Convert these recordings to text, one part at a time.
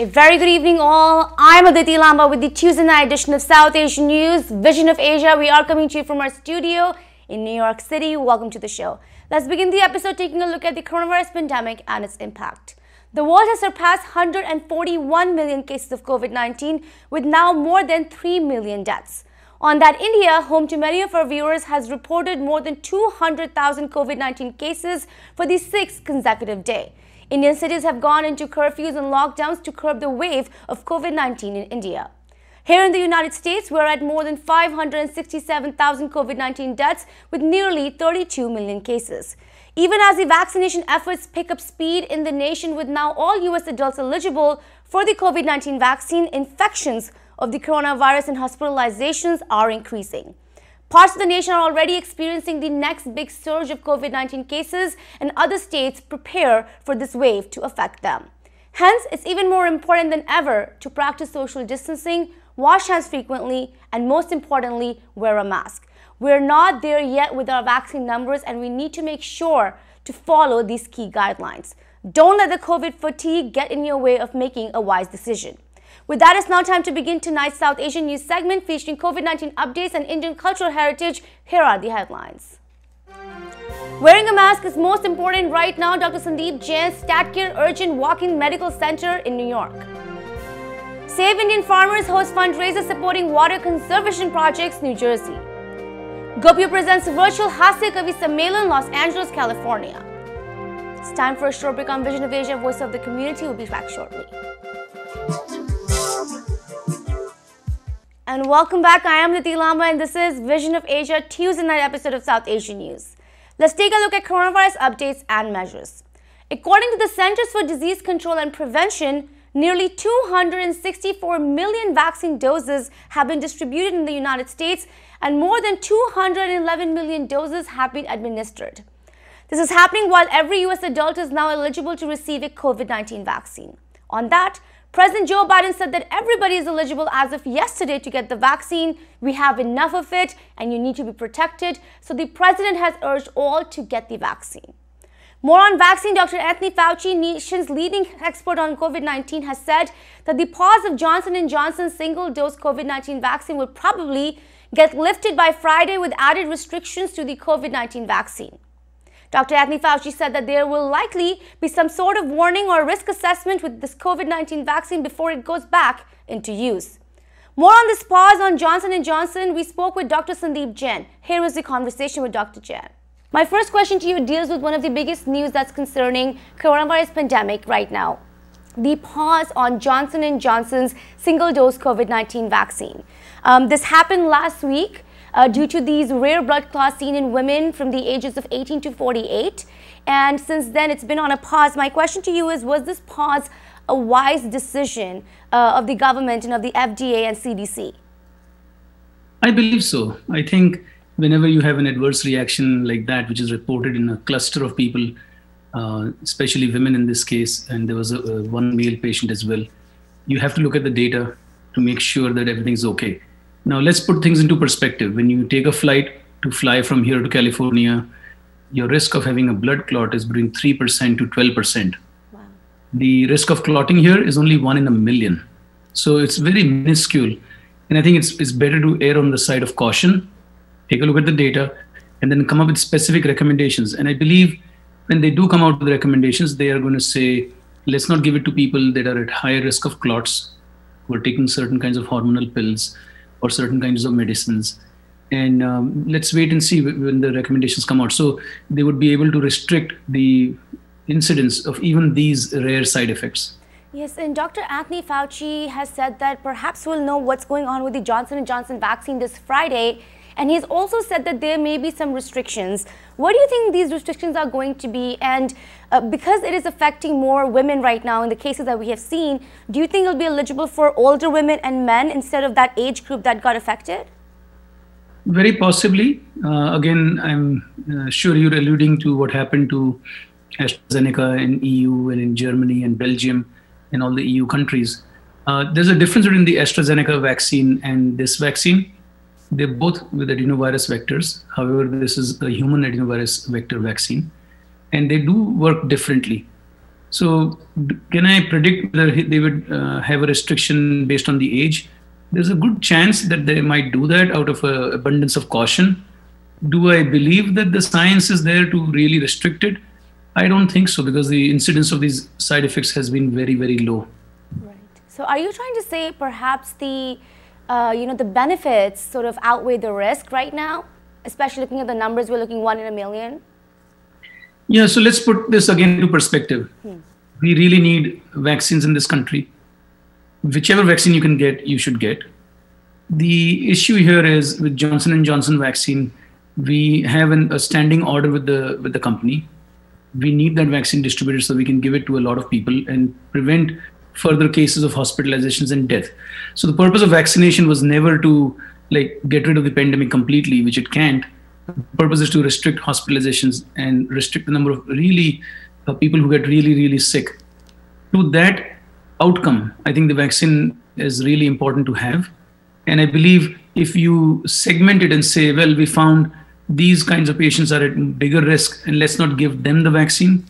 A very good evening all. I'm Aditi Lamba with the Tuesday night edition of South Asian News, Vision of Asia. We are coming to you from our studio in New York City. Welcome to the show. Let's begin the episode taking a look at the coronavirus pandemic and its impact. The world has surpassed 141 million cases of COVID-19 with now more than 3 million deaths. On that, India, home to many of our viewers, has reported more than 200,000 COVID-19 cases for the 6th consecutive day. Indian cities have gone into curfews and lockdowns to curb the wave of COVID-19 in India. Here in the United States, we're at more than 567,000 COVID-19 deaths with nearly 32 million cases. Even as the vaccination efforts pick up speed in the nation with now all U.S. adults eligible for the COVID-19 vaccine, infections of the coronavirus and hospitalizations are increasing. Parts of the nation are already experiencing the next big surge of COVID-19 cases, and other states prepare for this wave to affect them. Hence, it's even more important than ever to practice social distancing, wash hands frequently, and most importantly, wear a mask. We're not there yet with our vaccine numbers, and we need to make sure to follow these key guidelines. Don't let the COVID fatigue get in your way of making a wise decision. With that, it's now time to begin tonight's South Asian News segment featuring COVID-19 updates and Indian cultural heritage. Here are the headlines. Wearing a mask is most important right now, Dr. Sandeep Jain, StatCare Urgent Walk-in Medical Center in New York. Save Indian Farmers hosts fundraiser supporting water conservation projects, New Jersey. Gopio presents virtual Hasya Kavi Sammelan, Los Angeles, California. It's time for a short break on Vision of Asia, Voice of the Community. We'll be back shortly. And welcome back. I am Aditi Lamba and this is Vision of Asia, Tuesday night episode of South Asian News. Let's take a look at coronavirus updates and measures. According to the Centers for Disease Control and Prevention, nearly 264 million vaccine doses have been distributed in the United States and more than 211 million doses have been administered. This is happening while every U.S. adult is now eligible to receive a COVID-19 vaccine. On that, President Joe Biden said that everybody is eligible as of yesterday to get the vaccine. We have enough of it and you need to be protected. So the president has urged all to get the vaccine. More on vaccine, Dr. Anthony Fauci, nation's leading expert on COVID-19, has said that the pause of Johnson & Johnson's single-dose COVID-19 vaccine will probably get lifted by Friday with added restrictions to the COVID-19 vaccine. Dr. Anthony Fauci said that there will likely be some sort of warning or risk assessment with this COVID-19 vaccine before it goes back into use. More on this pause on Johnson & Johnson, we spoke with Dr. Sandeep Jain. Here is the conversation with Dr. Jain. My first question to you deals with one of the biggest news that's concerning coronavirus pandemic right now. The pause on Johnson & Johnson's single-dose COVID-19 vaccine. This happened last week. Due to these rare blood clots seen in women from the ages of 18 to 48. And since then, it's been on a pause. My question to you is, was this pause a wise decision of the government and of the FDA and CDC? I believe so. I think whenever you have an adverse reaction like that, which is reported in a cluster of people, especially women in this case, and there was one male patient as well, you have to look at the data to make sure that everything's okay. Now, let's put things into perspective. When you take a flight to fly from here to California, your risk of having a blood clot is between 3% to 12%. Wow. The risk of clotting here is only 1 in a million. So it's very minuscule. And I think it's better to err on the side of caution, take a look at the data, and then come up with specific recommendations. And I believe when they do come out with recommendations, they are going to say, let's not give it to people that are at higher risk of clots, who are taking certain kinds of hormonal pills, or certain kinds of medicines. And let's wait and see when the recommendations come out. So they would be able to restrict the incidence of even these rare side effects. Yes, and Dr. Anthony Fauci has said that perhaps we'll know what's going on with the Johnson & Johnson vaccine this Friday. And he's also said that there may be some restrictions. What do you think these restrictions are going to be? And because it is affecting more women right now in the cases that we have seen, do you think it'll be eligible for older women and men instead of that age group that got affected? Very possibly. Again, I'm sure you're alluding to what happened to AstraZeneca in EU and in Germany and Belgium and all the EU countries. There's a difference between the AstraZeneca vaccine and this vaccine. They're both with adenovirus vectors. However, this is a human adenovirus vector vaccine, and they do work differently. So can I predict whether they would have a restriction based on the age? There's a good chance that they might do that out of abundance of caution. Do I believe that the science is there to really restrict it? I don't think so, because the incidence of these side effects has been very, very low. Right. So are you trying to say perhaps the the benefits sort of outweigh the risk right now, especially looking at the numbers, we're looking 1 in a million? Yeah, so let's put this again into perspective. We really need vaccines in this country. Whichever vaccine you can get, you should get. The issue here is with Johnson & Johnson vaccine, we have a standing order with the company. We need that vaccine distributed so we can give it to a lot of people and prevent further cases of hospitalizations and death. So the purpose of vaccination was never to get rid of the pandemic completely, which it can't. The purpose is to restrict hospitalizations and restrict the number of people who get really, really sick. To that outcome, I think the vaccine is really important to have. And I believe if you segment it and say, well, we found these kinds of patients are at bigger risk, and let's not give them the vaccine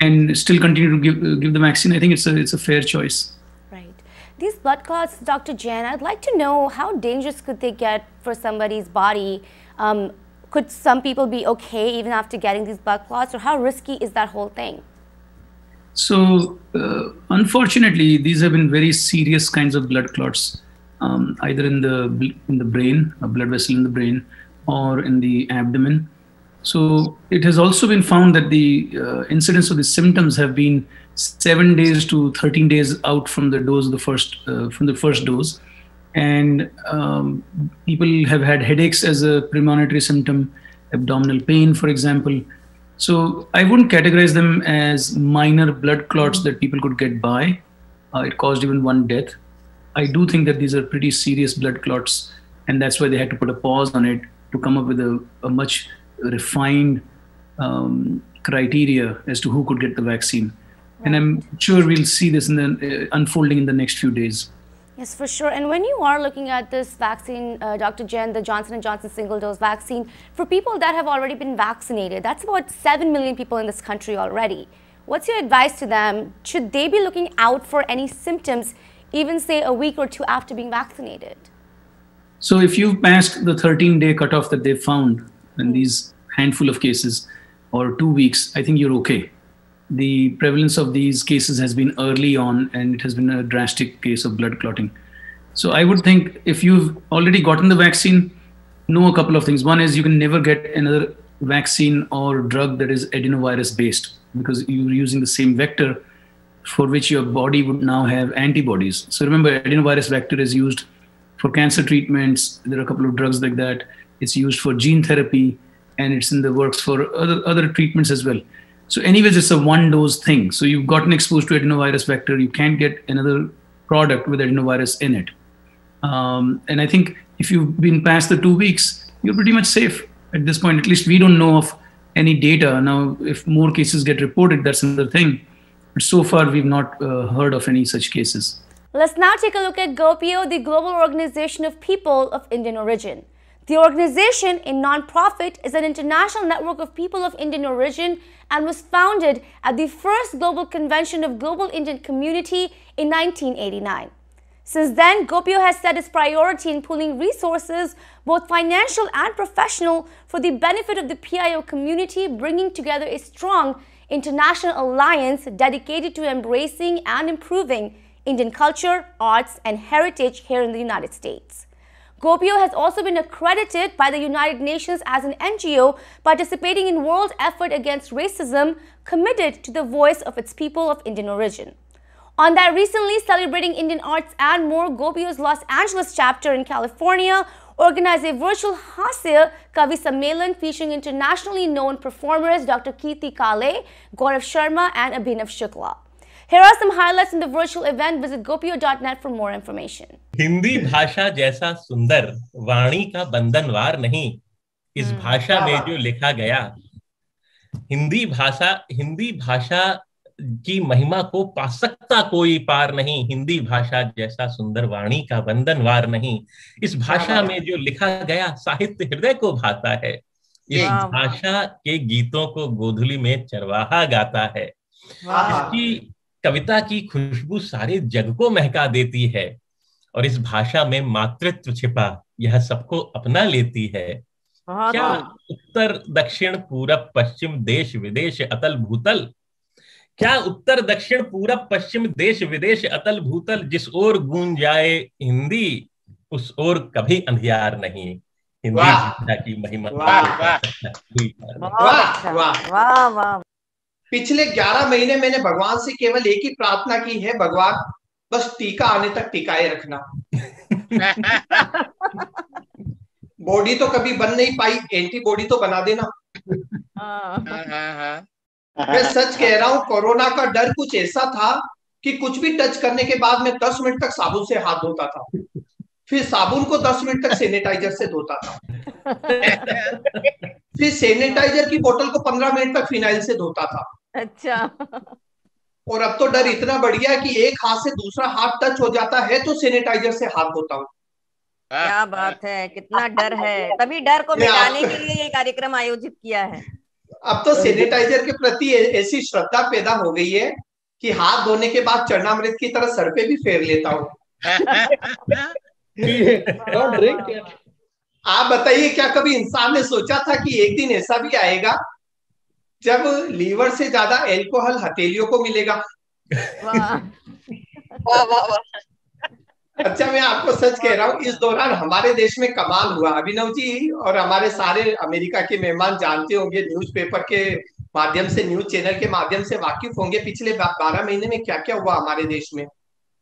and still continue to give the vaccine, I think it's a fair choice. Right. These blood clots, Dr. Jain, I'd like to know how dangerous could they get for somebody's body? Could some people be okay even after getting these blood clots, or how risky is that whole thing? So unfortunately, these have been very serious kinds of blood clots, either in the brain, a blood vessel in the brain, or in the abdomen. So it has also been found that the incidence of the symptoms have been 7 days to 13 days out from the dose of the first dose. And people have had headaches as a premonitory symptom, abdominal pain, for example. So I wouldn't categorize them as minor blood clots that people could get by. It caused even one death. I do think that these are pretty serious blood clots, and that's why they had to put a pause on it to come up with a much refined criteria as to who could get the vaccine. Right. And I'm sure we'll see this unfolding in the next few days. Yes, for sure. And when you are looking at this vaccine, Dr. Jain, the Johnson & Johnson single-dose vaccine, for people that have already been vaccinated, that's about 7 million people in this country already. What's your advice to them? Should they be looking out for any symptoms, even say a week or two after being vaccinated? So if you've passed the 13-day cutoff that they found in these handful of cases, or 2 weeks, I think you're okay. The prevalence of these cases has been early on, and it has been a drastic case of blood clotting. So I would think if you've already gotten the vaccine, know a couple of things. One is you can never get another vaccine or drug that is adenovirus based, because you're using the same vector for which your body would now have antibodies. So remember, adenovirus vector is used for cancer treatments. There are a couple of drugs like that. It's used for gene therapy, and it's in the works for other treatments as well. So anyways, it's a one-dose thing. So you've gotten exposed to adenovirus vector. You can't get another product with adenovirus in it. And I think if you've been past the 2 weeks, you're pretty much safe at this point. At least we don't know of any data. Now, if more cases get reported, that's another thing. But so far, we've not heard of any such cases. Let's now take a look at GOPIO, the Global Organization of People of Indian Origin. The organization, a non-profit, is an international network of people of Indian origin and was founded at the first Global Convention of Global Indian Community in 1989. Since then, GOPIO has set its priority in pooling resources, both financial and professional, for the benefit of the PIO community, bringing together a strong international alliance dedicated to embracing and improving Indian culture, arts, and heritage here in the United States. GOPIO has also been accredited by the United Nations as an NGO participating in world effort against racism, committed to the voice of its people of Indian origin. On that recently celebrating Indian arts and more, GOPIO's Los Angeles chapter in California organized a virtual Hasya Kavi Sammelan featuring internationally known performers Dr. Kirti Kale, Gaurav Sharma, and Abhinav Shukla. Here are some highlights in the virtual event. Visit gopio.net for more information. Hindi भाषा जैसा सुंदर वाणी का बंधनवार नहीं, इस भाषा में जो लिखा गया, हिंदी भाषा की महिमा को पा सकता कोई पार नहीं, हिंदी भाषा जैसा सुंदर वाणी का बंधनवार नहीं, इस भाषा में जो लिखा गया साहित्य हृदय को भाता है, इस भाषा के गीतों को गोधुली में चरवाहा गाता है, इसकी कविता की खुशबू सारे जग को महका देती है और इस भाषा में मातृत्व छिपा यह सबको अपना लेती है। क्या उत्तर दक्षिण पूरब पश्चिम देश विदेश अतल भूतल, क्या उत्तर दक्षिण पूरब पश्चिम देश विदेश अतल भूतल, जिस ओर गूंज जाए हिंदी उस ओर कभी अंधियार नहीं। हिंदी भाषा की महिमा। वाह वाह। पिछले 11 महीने मैंने भगवान से केवल एक ही प्रार्थना की है, भगवान बस टीका आने तक टिकाए रखना। बॉडी तो कभी बन नहीं पाई, एंटीबॉडी तो बना देना। मैं सच कह रहा हूँ, कोरोना का डर कुछ ऐसा था कि कुछ भी टच करने के बाद मैं 10 मिनट तक साबुन से हाथ धोता था, फिर साबुन को 10 मिनट तक सैनिटाइजर से धोता था, फिर सैनिटाइजर की बोतल को 15 मिनट तक फिनाइल से धोता था। अच्छा। और अब तो डर इतना बढ़ गया कि एक हाथ से दूसरा हाथ टच हो जाता है तो सैनिटाइजर से हाथ धोता हूँ। क्या बात है, कितना डर है, तभी डर को मिटाने के लिए ये कार्यक्रम आयोजित किया है। अब तो सैनिटाइजर के प्रति ऐसी श्रद्धा पैदा हो गई है कि हाथ धोने के बाद चरणामृत की तरह सर पे भी फेर लेता हूँ। आप बताइए, क्या कभी इंसान ने सोचा था कि एक दिन ऐसा भी आएगा जब लीवर से ज्यादा एल्कोहल हथेलियों को मिलेगा? वाह वाह वाह। अच्छा, मैं आपको सच कह रहा हूँ, इस दौरान हमारे देश में कमाल हुआ। अभिनव जी और हमारे सारे अमेरिका के मेहमान जानते होंगे, न्यूज़पेपर के माध्यम से, न्यूज चैनल के माध्यम से वाकिफ होंगे, पिछले 12 महीने में क्या क्या हुआ हमारे देश में।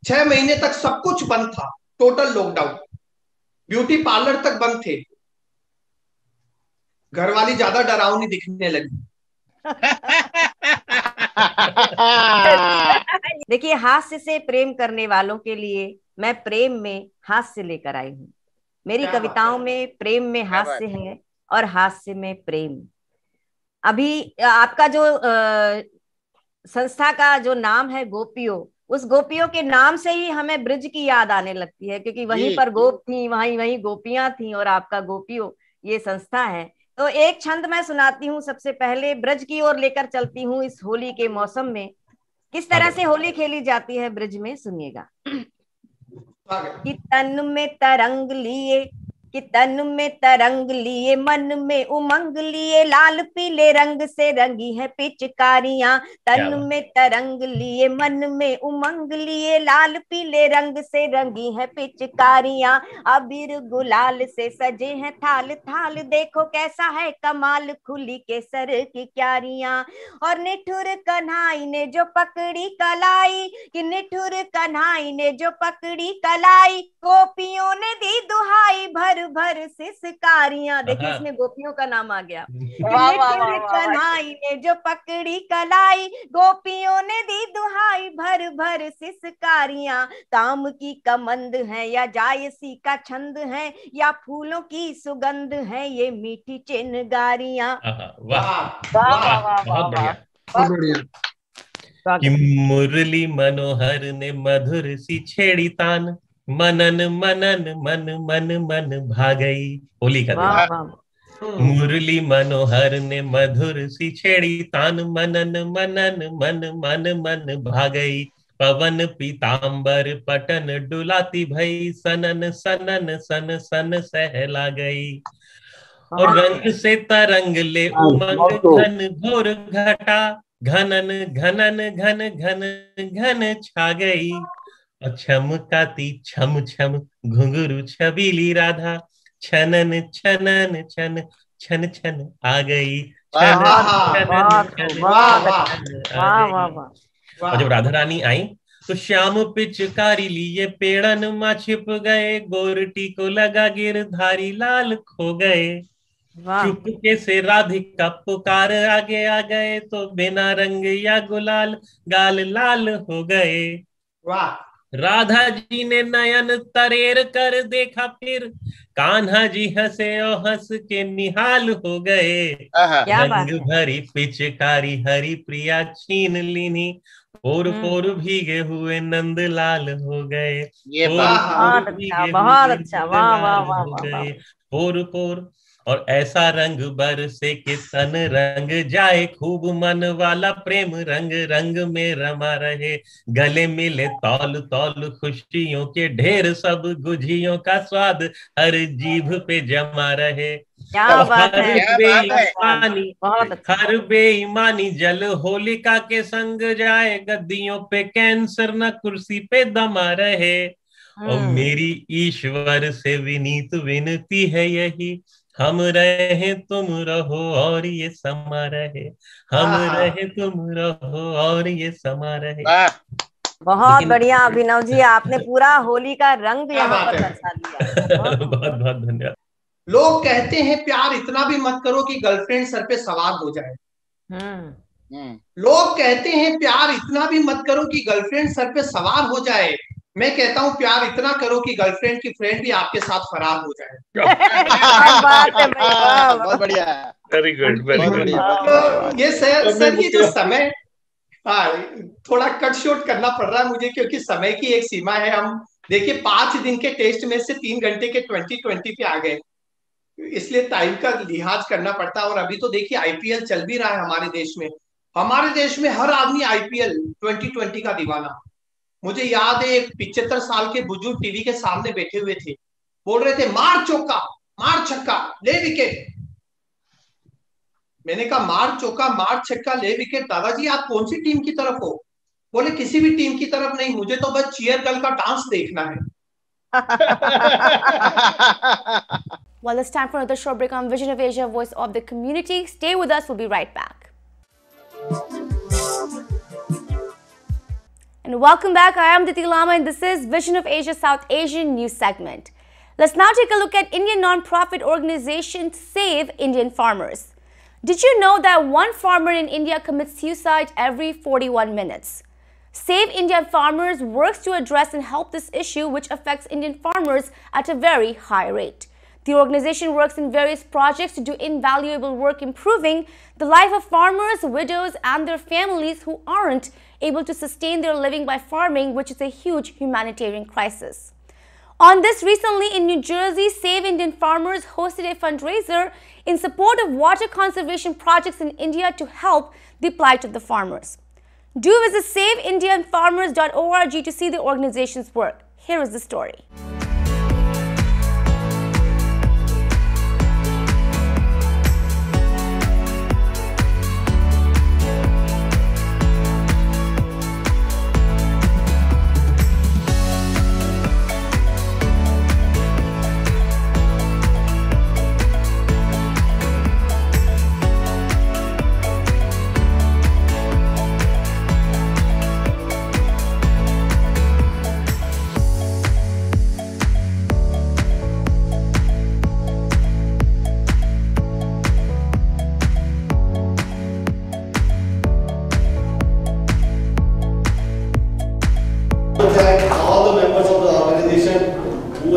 6 महीने तक सब कुछ बंद था, टोटल लॉकडाउन, ब्यूटी पार्लर तक बंद थे। घरवाली ज्यादा डरावनी दिखने लगी। देखिए, हास्य से प्रेम करने वालों के लिए मैं प्रेम में हास्य लेकर आई हूँ। मेरी कविताओं में प्रेम में हास्य है और हास्य में प्रेम। अभी आपका जो संस्था का जो नाम है गोपियों, उस गोपियों के नाम से ही हमें ब्रज की याद आने लगती है, क्योंकि वहीं पर गोप थी, वहीं गोपियां थी, और आपका गोपियों ये संस्था है। तो एक छंद मैं सुनाती हूँ सबसे पहले, ब्रज की ओर लेकर चलती हूँ इस होली के मौसम में। किस तरह से होली खेली जाती है ब्रज में, सुनिएगा। कि तन में तरंग लिए, कि तन में तरंग लिए, मन में उमंग लिए, लाल पीले रंग से रंगी है पिचकारियां। तन में तरंग लिए, मन में उमंग लिए, लाल पीले रंग से रंगी है पिचकारियां। अबीर गुलाल से सजे हैं थाल थाल, देखो कैसा है कमाल, खुली केसर की क्यारियां। और निठुर कन्हाई ने जो पकड़ी कलाई, कि निठुर कन्हाई ने जो पकड़ी कलाई, गोपियों ने दी दुहाई भर भर सिसकारियां। देखिए, इसमें गोपियों का नाम आ गया। कन्हाई ने जो पकड़ी कलाई, गोपियों ने दी दुहाई भर भर सिसकारियां। काम की कमंद है या जायसी का छंद है, या फूलों की सुगंध है ये मीठी चिनगारियां। बहुत बढ़िया। कि मुरली मनोहर ने मधुर सी छेड़ी तान, मनन मनन मन मन मन भागई। होली का दिन। मुरली मनोहर ने मधुर सी छेड़ी तान, मनन मनन मन मन मन भागई। पवन पीतांबर पटन डुलाती भई, सनन सनन सन सन सहला गई। और रंग से तरंग ले उमंग घन घोर घटा, घनन घनन घन घन घन छा गई। छमकाती छम छम घुंघरू छबीली राधा, छनन छनन छन छन छन आ गई। और जब राधा रानी आई तो श्याम पिचकारी लिए, पेड़न माँ छिप गए, गोरटी को लगा गिरधारी लाल खो गए। चुपके से राधिका पुकार आगे आ गए, तो बिना रंग या गुलाल गाल लाल हो गए। वाह। राधा जी ने नयन तरेर कर देखा, फिर कान्हा जी हंसे और हंस के निहाल हो गए। रंग भरी पिचकारी हरी प्रिया छीन लीनी, पोर पोर भीगे हुए नंद लाल हो गए। बहुत अच्छा, बहुत अच्छा, वाह वाह वाह वाह। पोर पोर और ऐसा रंग बरसे कि तन रंग जाए, खूब मन वाला प्रेम रंग रंग में रमा रहे, गले मिले तौल तौल खुशियों के ढेर, सब गुझियों का स्वाद हर जीभ पे जमा रहे। क्या बात हर है, बेईमानी बहुत अच्छा। हर बेईमानी जल होलिका के संग जाए, गद्दियों पे कैंसर न कुर्सी पे दमा रहे। और मेरी ईश्वर से विनीत विनती है यही, हम रहे तुम रहो और ये समा रहे, हम रहे तुम रहो और ये समा रहे। बहुत बढ़िया अभिनव जी, आपने पूरा होली का रंग भी यहाँ पर बरसा दिया। बहुत बहुत धन्यवाद। लोग कहते हैं प्यार इतना भी मत करो कि गर्लफ्रेंड सर पे सवार हो जाए। लोग कहते हैं प्यार इतना भी मत करो कि गर्लफ्रेंड सर पे सवार हो जाए। मैं कहता हूँ प्यार इतना करो कि गर्लफ्रेंड की फ्रेंड भी आपके साथ फरार हो जाए। बहुत बढ़िया, वेरी गुड, वेरी गुड। तो ये सर ये जो समय, थोड़ा कट शॉर्ट करना पड़ रहा है मुझे क्योंकि समय की एक सीमा है। हम देखिए 5 दिन के टेस्ट में से 3 घंटे के 2020 पे आ गए, इसलिए टाइम का लिहाज करना पड़ता है। और अभी तो देखिए आईपीएल चल भी रहा है हमारे देश में। हमारे देश में हर आदमी आईपीएल 2020 का दीवाना। मुझे याद है एक 75 साल के बुजुर्ग टीवी के सामने बैठे हुए थे, बोल रहे थे मार चौका, मार छक्का, ले विकेट। मैंने कहा मार चौका, मार छक्का, ले विकेट, दादाजी आप कौन सी टीम की तरफ हो? बोले किसी भी टीम की तरफ नहीं, मुझे तो बस चीयर गर्ल का डांस देखना है। Well, it's time for another short break on Vision of Asia, Voice of the Community. Stay with us, we'll be right back. And welcome back, I am Diti Lama and this is Vision of Asia South Asian News segment. Let's now take a look at Indian non-profit organization Save Indian Farmers. Did you know that one farmer in India commits suicide every 41 minutes? Save Indian Farmers works to address and help this issue which affects Indian farmers at a very high rate. The organization works in various projects to do invaluable work improving the life of farmers, widows and their families who aren't able to sustain their living by farming, which is a huge humanitarian crisis. On this, recently in New Jersey, Save Indian Farmers hosted a fundraiser in support of water conservation projects in India to help the plight of the farmers. Do visit saveindianfarmers.org to see the organization's work. Here is the story.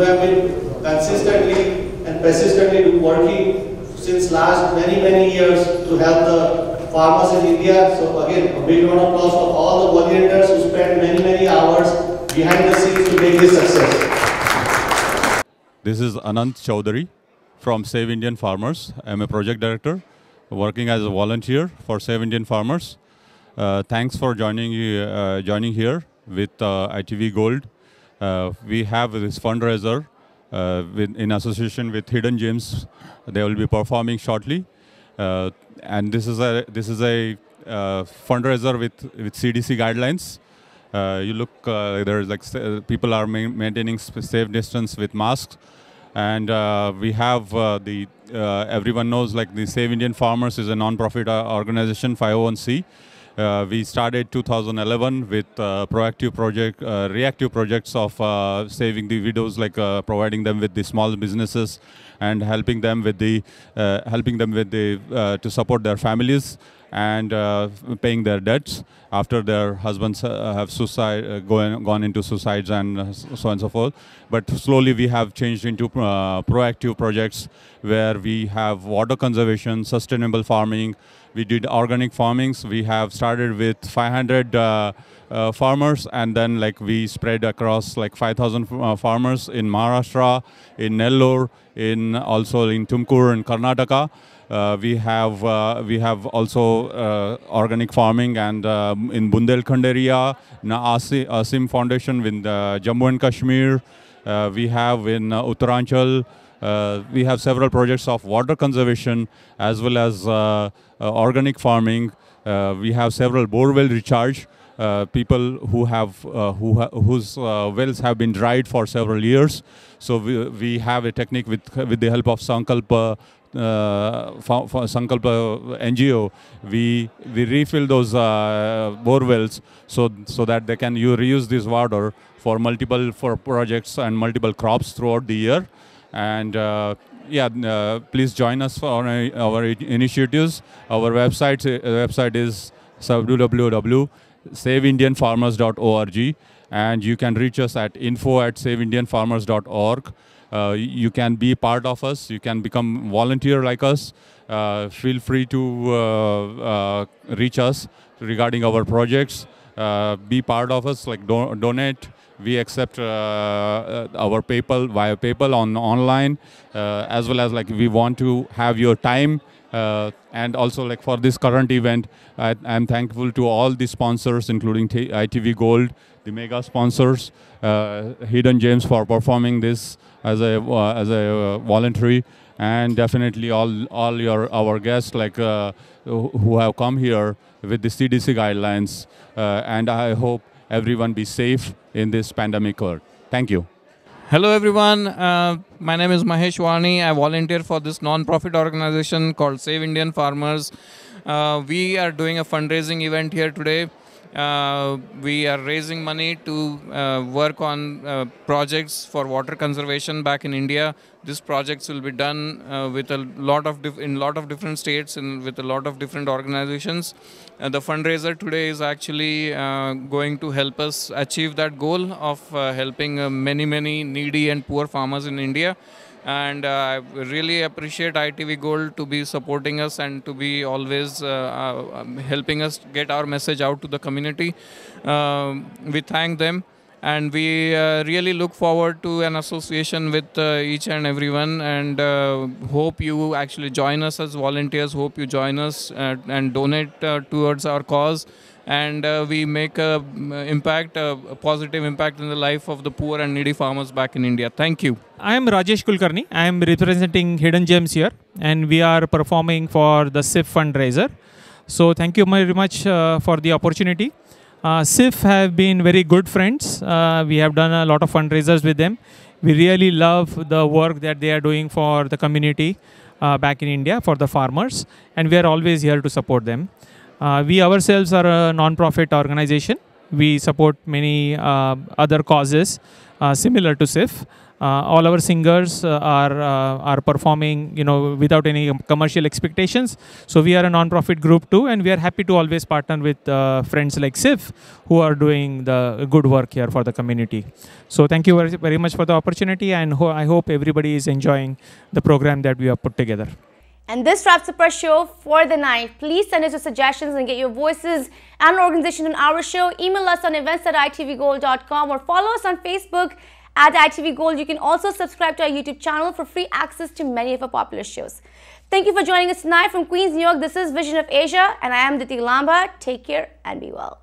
who have been consistently and persistently working since last many years to help the farmers in India. So again, a big round of applause for all the volunteers who spent many hours behind the scenes to make this success. This is Anant Chaudhary from Save Indian Farmers. I'm a project director working as a volunteer for Save Indian Farmers. Thanks for joining here with ITV Gold. We have this fundraiser in association with Hidden Gems. They will be performing shortly, and this is a fundraiser with CDC guidelines. You look, there's like people are maintaining safe distance with masks, and we have everyone knows like the Save Indian Farmers is a non-profit organization, 501c. We started 2011 with reactive projects of saving the widows, like providing them with the small businesses and helping them with to support their families and paying their debts after their husbands have gone into suicides and so on and so forth. But slowly we have changed into proactive projects where we have water conservation, sustainable farming, We did organic farmings. We have started with 500 farmers, and then like we spread across like 5,000 farmers in Maharashtra, in Nellore, in also in Tumkur in Karnataka. We have also organic farming and in Bundelkhand area, Asim Foundation with Jammu and Kashmir. We have in Uttaranchal. We have several projects of water conservation as well as organic farming. We have several borewell recharge. People who have whose wells have been dried for several years. So we have a technique with the help of Sankalpa. For Sankalpa NGO, we refill those bore wells so that they can reuse this water for multiple projects and multiple crops throughout the year. And please join us for our initiatives. Our website is www.saveindianfarmers.org, and you can reach us at info@saveindianfarmers.org. You can be part of us. You can become volunteer like us. Feel free to reach us regarding our projects. Be part of us, like donate. We accept our PayPal via PayPal online, as well as like we want to have your time. And also like for this current event, I'm thankful to all the sponsors, including ITV Gold, the mega sponsors, Hidden Gems for performing this as a voluntary, and definitely all our guests like who have come here with the CDC guidelines. And I hope everyone be safe in this pandemic world. Thank you. Hello everyone, my name is Mahesh Wani. I volunteer for this non-profit organization called Save Indian Farmers. We are doing a fundraising event here today. We are raising money to work on projects for water conservation back in India. These projects will be done with in lot of different states and with a lot of different organizations. The fundraiser today is actually going to help us achieve that goal of helping many needy and poor farmers in India. And I really appreciate ITV Gold to be supporting us and to be always helping us get our message out to the community. We thank them, and we really look forward to an association with each and everyone, and hope you actually join us as volunteers, hope you join us and donate towards our cause. And we make a positive impact in the life of the poor and needy farmers back in India. Thank you. I am Rajesh Kulkarni. I am representing Hidden Gems here, and we are performing for the SIF fundraiser. So thank you very much for the opportunity. SIF have been very good friends. We have done a lot of fundraisers with them. We really love the work that they are doing for the community back in India, for the farmers, and we are always here to support them. We ourselves are a non-profit organization. We support many other causes similar to SIF. All our singers are performing, without any commercial expectations. So we are a non-profit group too, and we are happy to always partner with friends like SIF who are doing the good work here for the community. So thank you very much for the opportunity, and I hope everybody is enjoying the program that we have put together. And this wraps up our show for the night. Please send us your suggestions and get your voices and organization on our show. Email us on events@itvgold.com or follow us on Facebook @ITV Gold. You can also subscribe to our YouTube channel for free access to many of our popular shows. Thank you for joining us tonight from Queens, New York. This is Vision of Asia, and I am Diti Lamba. Take care and be well.